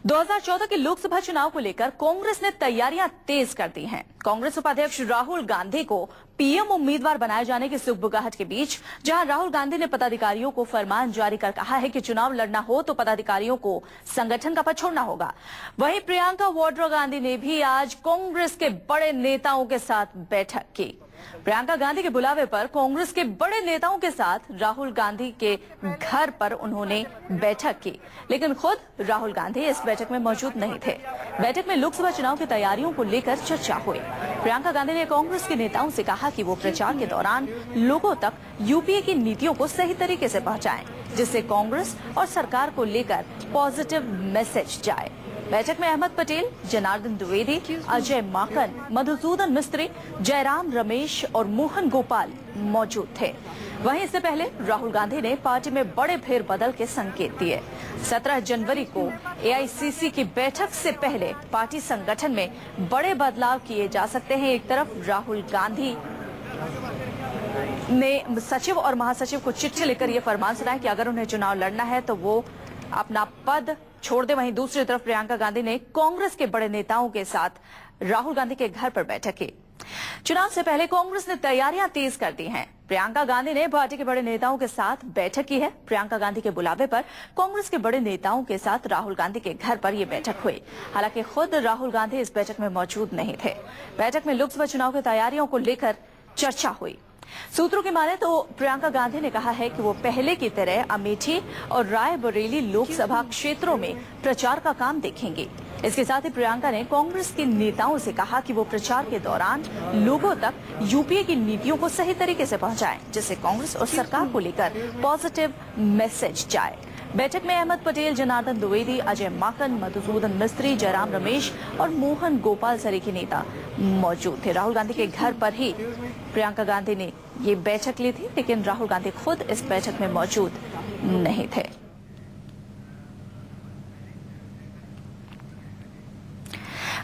2014 के लोकसभा चुनाव को लेकर कांग्रेस ने तैयारियां तेज कर दी हैं। कांग्रेस उपाध्यक्ष राहुल गांधी को पीएम उम्मीदवार बनाए जाने की सुगबुगाहट के बीच जहां राहुल गांधी ने पदाधिकारियों को फरमान जारी कर कहा है कि चुनाव लड़ना हो तो पदाधिकारियों को संगठन का पद छोड़ना होगा, वहीं प्रियंका वाड्रा गांधी ने भी आज कांग्रेस के बड़े नेताओं के साथ बैठक की। प्रियंका गांधी के बुलावे पर कांग्रेस के बड़े नेताओं के साथ राहुल गांधी के घर पर उन्होंने बैठक की, लेकिन खुद राहुल गांधी इस बैठक में मौजूद नहीं थे। बैठक में लोकसभा चुनाव की तैयारियों को लेकर चर्चा हुई। प्रियंका गांधी ने कांग्रेस के नेताओं से कहा कि वो प्रचार के दौरान लोगों तक यूपीए की नीतियों को सही तरीके से पहुंचाएं, जिससे कांग्रेस और सरकार को लेकर पॉजिटिव मैसेज जाए। बैठक में अहमद पटेल, जनार्दन द्विवेदी, अजय माकन, मधुसूदन मिस्त्री, जयराम रमेश और मोहन गोपाल मौजूद थे। वहीं इससे पहले राहुल गांधी ने पार्टी में बड़े फेरबदल के संकेत दिए। 17 जनवरी को एआईसीसी की बैठक से पहले पार्टी संगठन में बड़े बदलाव किए जा सकते हैं। एक तरफ राहुल गांधी ने सचिव और महासचिव को चिट्ठी लिखकर ये फरमान सुनाया कि अगर उन्हें चुनाव लड़ना है तो वो अपना पद छोड़ दे। वहीं दूसरी तरफ प्रियंका गांधी ने कांग्रेस के बड़े नेताओं के साथ राहुल गांधी के घर पर बैठक की। चुनाव से पहले कांग्रेस ने तैयारियां तेज कर दी हैं। प्रियंका गांधी ने पार्टी के बड़े नेताओं के साथ बैठक की है। प्रियंका गांधी के बुलावे पर कांग्रेस के बड़े नेताओं के साथ राहुल गांधी के घर पर यह बैठक हुई। हालांकि खुद राहुल गांधी इस बैठक में मौजूद नहीं थे। बैठक में लोकसभा चुनाव की तैयारियों को लेकर चर्चा हुई। सूत्रों की माने तो प्रियंका गांधी ने कहा है कि वो पहले की तरह अमेठी और रायबरेली लोकसभा क्षेत्रों में प्रचार का काम देखेंगे। इसके साथ ही प्रियंका ने कांग्रेस के नेताओं से कहा कि वो प्रचार के दौरान लोगों तक यूपीए की नीतियों को सही तरीके से पहुंचाएं, जिससे कांग्रेस और सरकार को लेकर पॉजिटिव मैसेज जाए। बैठक में अहमद पटेल, जनार्दन द्विवेदी, अजय माकन, मधुसूदन मिस्त्री, जयराम रमेश और मोहन गोपाल सरीखे नेता मौजूद थे। राहुल गांधी के घर पर ही प्रियंका गांधी ने ये बैठक ली थी, लेकिन राहुल गांधी खुद इस बैठक में मौजूद नहीं थे।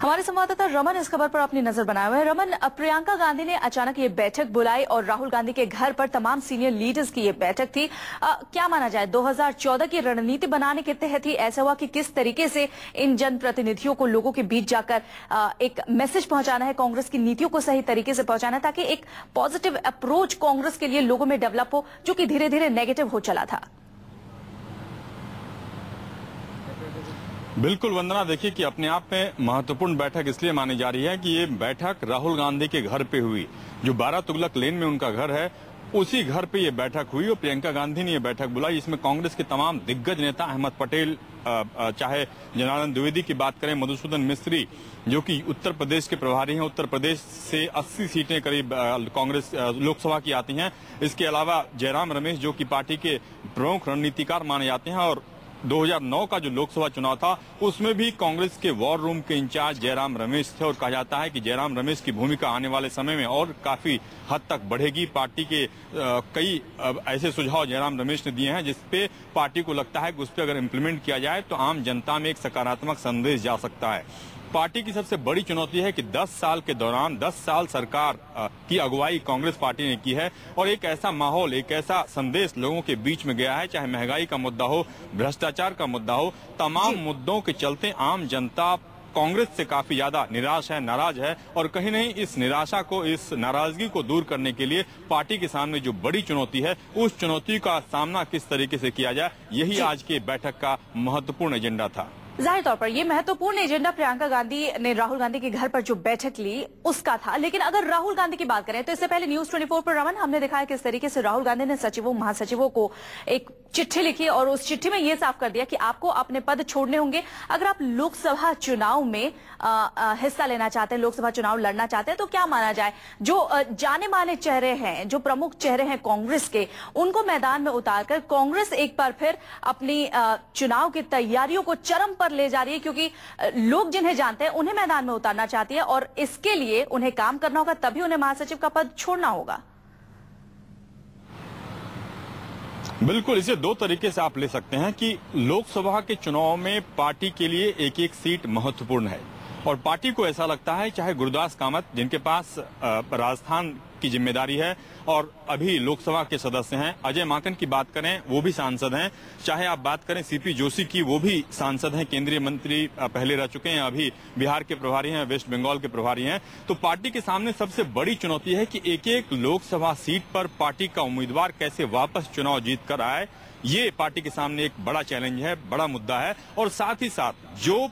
हमारे संवाददाता रमन इस खबर पर अपनी नजर बनाए हुए हैं। रमन, प्रियंका गांधी ने अचानक ये बैठक बुलाई और राहुल गांधी के घर पर तमाम सीनियर लीडर्स की ये बैठक थी। क्या माना जाए, 2014 की रणनीति बनाने के तहत ही ऐसा हुआ कि किस तरीके से इन जनप्रतिनिधियों को लोगों के बीच जाकर एक मैसेज पहुंचाना है, कांग्रेस की नीतियों को सही तरीके से पहुंचाना है, ताकि एक पॉजिटिव अप्रोच कांग्रेस के लिए लोगों में डेवलप हो, जो कि धीरे धीरे नेगेटिव हो चला था। बिल्कुल वंदना, देखिए कि अपने आप में महत्वपूर्ण बैठक इसलिए मानी जा रही है कि ये बैठक राहुल गांधी के घर पे हुई, जो 12 तुगलक लेन में उनका घर है, उसी घर पे ये बैठक हुई और प्रियंका गांधी ने ये बैठक बुलाई। इसमें कांग्रेस के तमाम दिग्गज नेता, अहमद पटेल, चाहे जनार्दन द्विवेदी की बात करें, मधुसूदन मिस्त्री जो कि उत्तर प्रदेश के प्रभारी हैं, उत्तर प्रदेश से 80 सीटें करीब कांग्रेस लोकसभा की आती हैं। इसके अलावा जयराम रमेश जो कि पार्टी के प्रमुख रणनीतिकार माने जाते हैं, और 2009 का जो लोकसभा चुनाव था उसमें भी कांग्रेस के वॉर रूम के इंचार्ज जयराम रमेश थे, और कहा जाता है कि जयराम रमेश की भूमिका आने वाले समय में और काफी हद तक बढ़ेगी। पार्टी के कई ऐसे सुझाव जयराम रमेश ने दिए हैं जिसपे पार्टी को लगता है कि उस पर अगर इम्प्लीमेंट किया जाए तो आम जनता में एक सकारात्मक संदेश जा सकता है। पार्टी की सबसे बड़ी चुनौती है कि 10 साल के दौरान 10 साल सरकार की अगुवाई कांग्रेस पार्टी ने की है, और एक ऐसा माहौल, एक ऐसा संदेश लोगों के बीच में गया है, चाहे महंगाई का मुद्दा हो, भ्रष्टाचार का मुद्दा हो, तमाम मुद्दों के चलते आम जनता कांग्रेस से काफी ज्यादा निराश है, नाराज है, और कहीं नहीं इस निराशा को, इस नाराजगी को दूर करने के लिए पार्टी के सामने जो बड़ी चुनौती है, उस चुनौती का सामना किस तरीके से किया जाए, यही आज की बैठक का महत्वपूर्ण एजेंडा था। जाहिर तौर पर यह महत्वपूर्ण एजेंडा प्रियंका गांधी ने राहुल गांधी के घर पर जो बैठक ली उसका था। लेकिन अगर राहुल गांधी की बात करें तो इससे पहले न्यूज 24 पर रमन हमने दिखाया किस तरीके से राहुल गांधी ने सचिवों, महासचिवों को एक चिट्ठी लिखी और उस चिट्ठी में यह साफ कर दिया कि आपको अपने पद छोड़ने होंगे अगर आप लोकसभा चुनाव में हिस्सा लेना चाहते हैं, लोकसभा चुनाव लड़ना चाहते हैं। तो क्या माना जाए, जो जाने माने चेहरे हैं, जो प्रमुख चेहरे हैं कांग्रेस के, उनको मैदान में उतारकर कांग्रेस एक बार फिर अपनी चुनाव की तैयारियों को चरम पर ले जा रही है, क्योंकि लोग जिन्हें जानते हैं उन्हें मैदान में उतारना चाहती है और इसके लिए उन्हें काम करना होगा, तभी उन्हें महासचिव का पद छोड़ना होगा। बिल्कुल, इसे दो तरीके से आप ले सकते हैं कि लोकसभा के चुनाव में पार्टी के लिए एक एक सीट महत्वपूर्ण है, और पार्टी को ऐसा लगता है, चाहे गुरदास कामत जिनके पास राजस्थान की जिम्मेदारी है और अभी लोकसभा के सदस्य हैं, अजय माकन की बात करें वो भी सांसद हैं, चाहे आप बात करें सीपी जोशी की वो भी सांसद हैं, केंद्रीय मंत्री पहले रह चुके हैं, अभी बिहार के प्रभारी हैं, वेस्ट बंगाल के प्रभारी हैं। तो पार्टी के सामने सबसे बड़ी चुनौती है कि एक एक लोकसभा सीट पर पार्टी का उम्मीदवार कैसे वापस चुनाव जीत कर आए। ये पार्टी के सामने एक बड़ा चैलेंज है, बड़ा मुद्दा है। और साथ ही साथ जो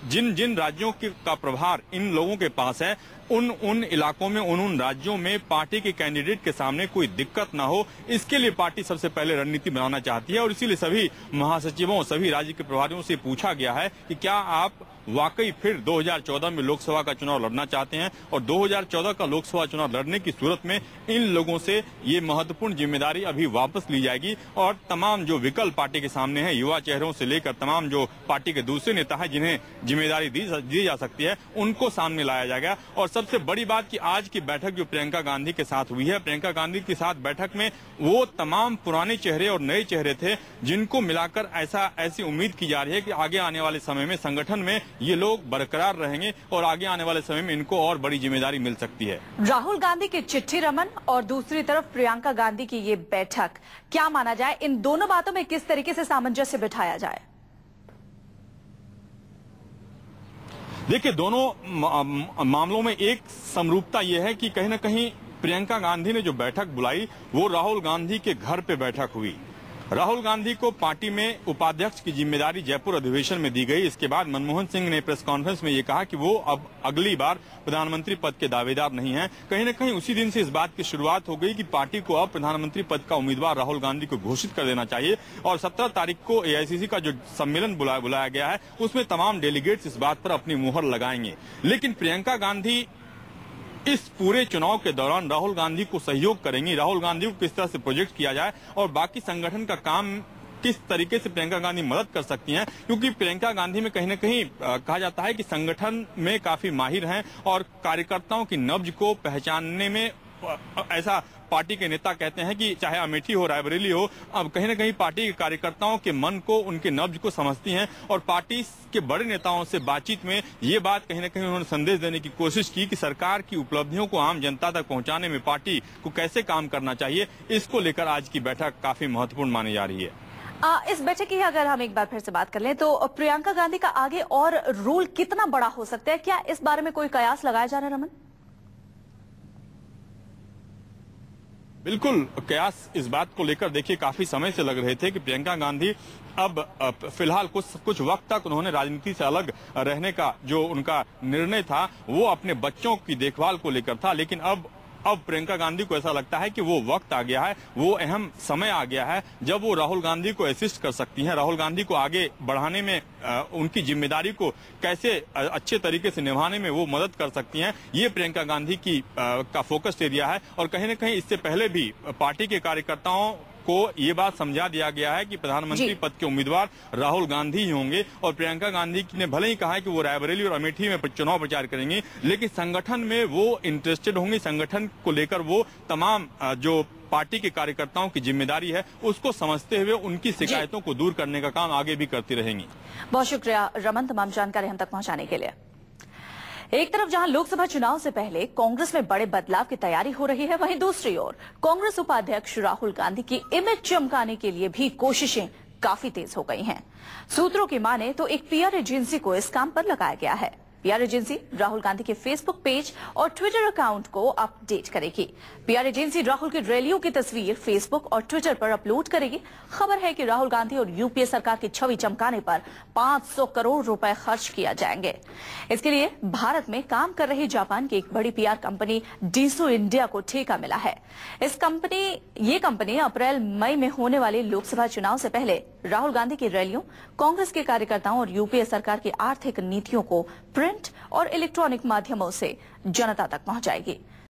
जिन जिन राज्यों का प्रभार इन लोगों के पास है, उन इलाकों में उन राज्यों में पार्टी के कैंडिडेट के सामने कोई दिक्कत ना हो, इसके लिए पार्टी सबसे पहले रणनीति बनाना चाहती है। और इसीलिए सभी महासचिवों, सभी राज्य के प्रभारियों से पूछा गया है कि क्या आप वाकई फिर 2014 में लोकसभा का चुनाव लड़ना चाहते हैं। और 2014 का लोकसभा चुनाव लड़ने की सूरत में इन लोगों से ये महत्वपूर्ण जिम्मेदारी अभी वापस ली जाएगी और तमाम जो विकल्प पार्टी के सामने है, युवा चेहरों से लेकर तमाम जो पार्टी के दूसरे नेता हैं जिन्हें जिम्मेदारी दी जा सकती है, उनको सामने लाया जाएगा। और सबसे बड़ी बात कि आज की बैठक जो प्रियंका गांधी के साथ हुई है, प्रियंका गांधी के साथ बैठक में वो तमाम पुराने चेहरे और नए चेहरे थे जिनको मिलाकर ऐसी उम्मीद की जा रही है कि आगे आने वाले समय में संगठन में ये लोग बरकरार रहेंगे और आगे आने वाले समय में इनको और बड़ी जिम्मेदारी मिल सकती है। राहुल गांधी की चिट्ठी रमन और दूसरी तरफ प्रियंका गांधी की ये बैठक, क्या माना जाए इन दोनों बातों में किस तरीके से सामंजस्य बिठाया जाए? देखिए, दोनों मामलों में एक समरूपता यह है कि कहीं न कहीं प्रियंका गांधी ने जो बैठक बुलाई वो राहुल गांधी के घर पे बैठक हुई। राहुल गांधी को पार्टी में उपाध्यक्ष की जिम्मेदारी जयपुर अधिवेशन में दी गई। इसके बाद मनमोहन सिंह ने प्रेस कॉन्फ्रेंस में ये कहा कि वो अब अगली बार प्रधानमंत्री पद के दावेदार नहीं हैं। कहीं न कहीं उसी दिन से इस बात की शुरुआत हो गई कि पार्टी को अब प्रधानमंत्री पद का उम्मीदवार राहुल गांधी को घोषित कर देना चाहिए। और 17 तारीख को एआईसीसी का जो सम्मेलन बुलाया गया है उसमें तमाम डेलीगेट्स इस बात पर अपनी मुहर लगाएंगे। लेकिन प्रियंका गांधी इस पूरे चुनाव के दौरान राहुल गांधी को सहयोग करेंगी, राहुल गांधी को किस तरह से प्रोजेक्ट किया जाए और बाकी संगठन का काम किस तरीके से प्रियंका गांधी मदद कर सकती हैं। क्योंकि प्रियंका गांधी में कहीं न कहीं कहा जाता है कि संगठन में काफी माहिर हैं और कार्यकर्ताओं की नब्ज को पहचानने में ऐसा पार्टी के नेता कहते हैं कि चाहे अमेठी हो, रायबरेली हो, अब कहीं न कहीं पार्टी के कार्यकर्ताओं के मन को, उनके नब्ज को समझती हैं। और पार्टी के बड़े नेताओं से बातचीत में ये बात कहीं न कहीं उन्होंने संदेश देने की कोशिश की कि सरकार की उपलब्धियों को आम जनता तक पहुंचाने में पार्टी को कैसे काम करना चाहिए। इसको लेकर आज की बैठक काफी महत्वपूर्ण मानी जा रही है। इस बैठक की अगर हम एक बार फिर से बात कर लें तो प्रियंका गांधी का आगे और रोल कितना बड़ा हो सकता है, क्या इस बारे में कोई कयास लगाया जा रहा है रमन? बिल्कुल, कयास इस बात को लेकर देखिए काफी समय से लग रहे थे कि प्रियंका गांधी अब फिलहाल कुछ वक्त तक उन्होंने राजनीति से अलग रहने का जो उनका निर्णय था वो अपने बच्चों की देखभाल को लेकर था। लेकिन अब प्रियंका गांधी को ऐसा लगता है कि वो वक्त आ गया है, वो अहम समय आ गया है जब वो राहुल गांधी को असिस्ट कर सकती हैं, राहुल गांधी को आगे बढ़ाने में उनकी जिम्मेदारी को कैसे अच्छे तरीके से निभाने में वो मदद कर सकती हैं। ये प्रियंका गांधी का फोकस एरिया है। और कहीं न कहीं इससे पहले भी पार्टी के कार्यकर्ताओं को ये बात समझा दिया गया है कि प्रधानमंत्री पद के उम्मीदवार राहुल गांधी ही होंगे। और प्रियंका गांधी ने भले ही कहा है कि वो रायबरेली और अमेठी में चुनाव प्रचार करेंगी, लेकिन संगठन में वो इंटरेस्टेड होंगी। संगठन को लेकर वो तमाम जो पार्टी के कार्यकर्ताओं की जिम्मेदारी है उसको समझते हुए उनकी शिकायतों को दूर करने का काम आगे भी करती रहेंगी। बहुत शुक्रिया रमन, तमाम जानकारी हम तक पहुंचाने के लिए। एक तरफ जहां लोकसभा चुनाव से पहले कांग्रेस में बड़े बदलाव की तैयारी हो रही है, वहीं दूसरी ओर कांग्रेस उपाध्यक्ष राहुल गांधी की इमेज चमकाने के लिए भी कोशिशें काफी तेज हो गई हैं। सूत्रों की माने तो एक पीआर एजेंसी को इस काम पर लगाया गया है। पीआर एजेंसी राहुल गांधी के फेसबुक पेज और ट्विटर अकाउंट को अपडेट करेगी। पीआर एजेंसी राहुल की रैलियों की तस्वीर फेसबुक और ट्विटर पर अपलोड करेगी। खबर है कि राहुल गांधी और यूपीए सरकार की छवि चमकाने पर 500 करोड़ रुपए खर्च किया जाएंगे। इसके लिए भारत में काम कर रही जापान की एक बड़ी पीआर कंपनी डीसो इंडिया को ठेका मिला है। ये कंपनी अप्रैल मई में होने वाले लोकसभा चुनाव से पहले राहुल गांधी की रैलियों, कांग्रेस के कार्यकर्ताओं और यूपीए सरकार की आर्थिक नीतियों को प्रिंट और इलेक्ट्रॉनिक माध्यमों से जनता तक पहुंचाएगी।